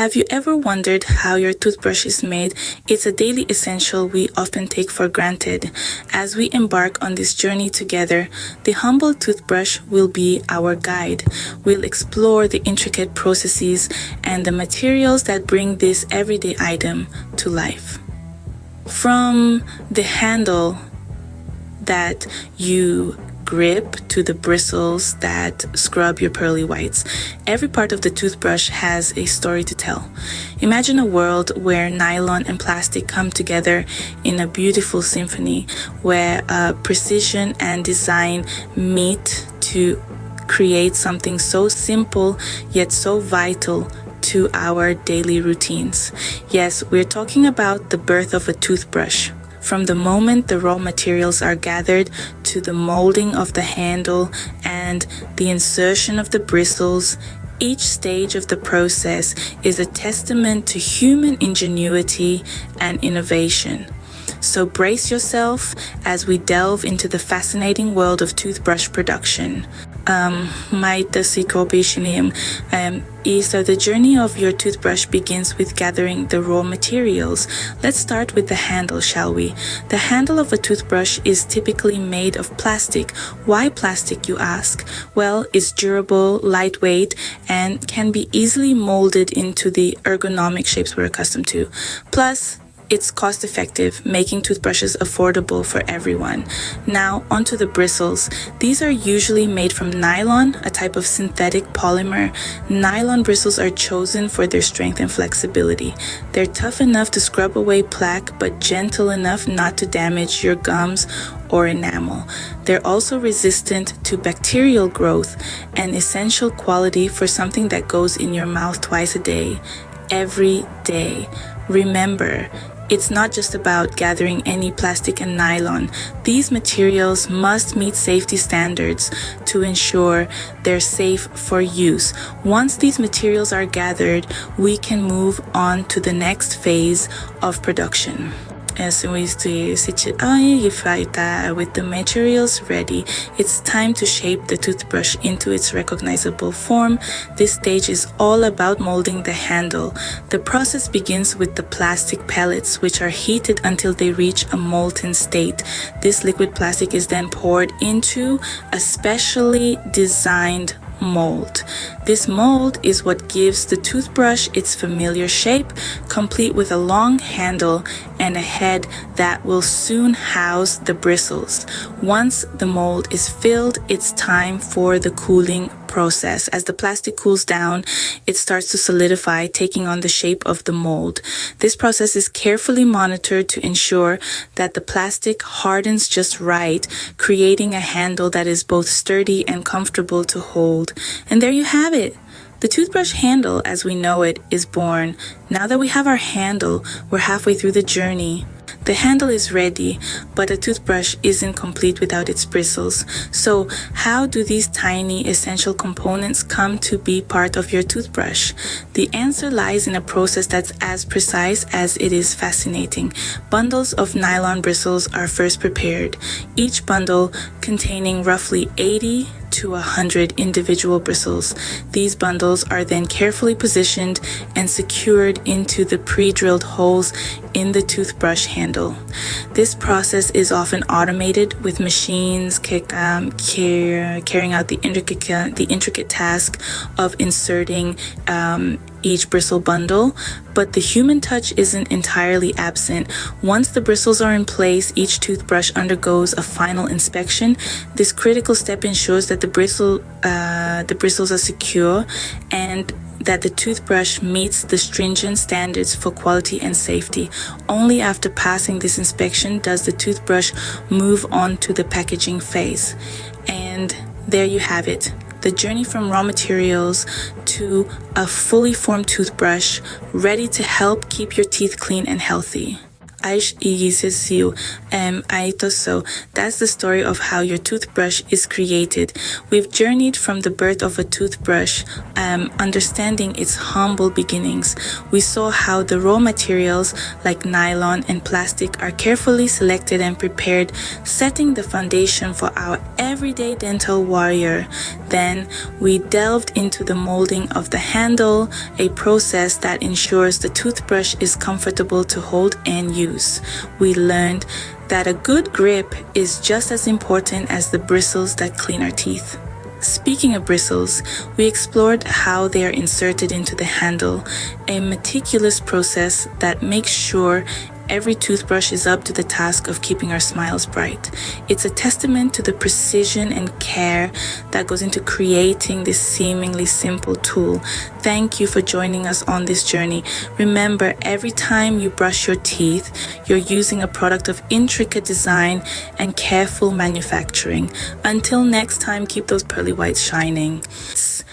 Have you ever wondered how your toothbrush is made? It's a daily essential we often take for granted. As we embark on this journey together, the humble toothbrush will be our guide. We'll explore the intricate processes and the materials that bring this everyday item to life. From the handle that you grip to the bristles that scrub your pearly whites, every part of the toothbrush has a story to tell. Imagine a world where nylon and plastic come together in a beautiful symphony, where precision and design meet to create something so simple yet so vital to our daily routines. Yes, we're talking about the birth of a toothbrush. From the moment the raw materials are gathered to the molding of the handle and the insertion of the bristles, each stage of the process is a testament to human ingenuity and innovation. So brace yourself as we delve into the fascinating world of toothbrush production. So the journey of your toothbrush begins with gathering the raw materials. Let's start with the handle, shall we? The handle of a toothbrush is typically made of plastic. Why plastic, you ask? Well, it's durable, lightweight, and can be easily molded into the ergonomic shapes we're accustomed to. Plus, it's cost-effective, making toothbrushes affordable for everyone. Now, onto the bristles. These are usually made from nylon, a type of synthetic polymer. Nylon bristles are chosen for their strength and flexibility. They're tough enough to scrub away plaque, but gentle enough not to damage your gums or enamel. They're also resistant to bacterial growth, an essential quality for something that goes in your mouth twice a day, every day. Remember, it's not just about gathering any plastic and nylon. These materials must meet safety standards to ensure they're safe for use. Once these materials are gathered, we can move on to the next phase of production. As we see with the materials ready, it's time to shape the toothbrush into its recognizable form. This stage is all about molding the handle. The process begins with the plastic pellets, which are heated until they reach a molten state. This liquid plastic is then poured into a specially designed mold. This mold is what gives the toothbrush its familiar shape, complete with a long handle and a head that will soon house the bristles. Once the mold is filled, it's time for the cooling process. As the plastic cools down, it starts to solidify, taking on the shape of the mold. This process is carefully monitored to ensure that the plastic hardens just right, creating a handle that is both sturdy and comfortable to hold. And there you have it. The toothbrush handle, as we know it, is born. Now that we have our handle, we're halfway through the journey. The handle is ready, but a toothbrush isn't complete without its bristles. So how do these tiny essential components come to be part of your toothbrush? The answer lies in a process that's as precise as it is fascinating. Bundles of nylon bristles are first prepared, each bundle containing roughly 80 to 100 individual bristles. These bundles are then carefully positioned and secured into the pre-drilled holes in the toothbrush handle. This process is often automated with machines carrying out the intricate task of inserting each bristle bundle, but the human touch isn't entirely absent. Once the bristles are in place, each toothbrush undergoes a final inspection. This critical step ensures that the bristles are secure and that the toothbrush meets the stringent standards for quality and safety. Only after passing this inspection does the toothbrush move on to the packaging phase. And there you have it. The journey from raw materials to a fully formed toothbrush ready to help keep your teeth clean and healthy. Aish Iyisesiu, Aitoso. That's the story of how your toothbrush is created. We've journeyed from the birth of a toothbrush, understanding its humble beginnings. We saw how the raw materials like nylon and plastic are carefully selected and prepared, setting the foundation for our everyday dental warrior. Then we delved into the molding of the handle, a process that ensures the toothbrush is comfortable to hold and use. We learned that a good grip is just as important as the bristles that clean our teeth. Speaking of bristles, we explored how they are inserted into the handle, a meticulous process that makes sure every toothbrush is up to the task of keeping our smiles bright. It's a testament to the precision and care that goes into creating this seemingly simple tool. Thank you for joining us on this journey. Remember, every time you brush your teeth, you're using a product of intricate design and careful manufacturing. Until next time, keep those pearly whites shining.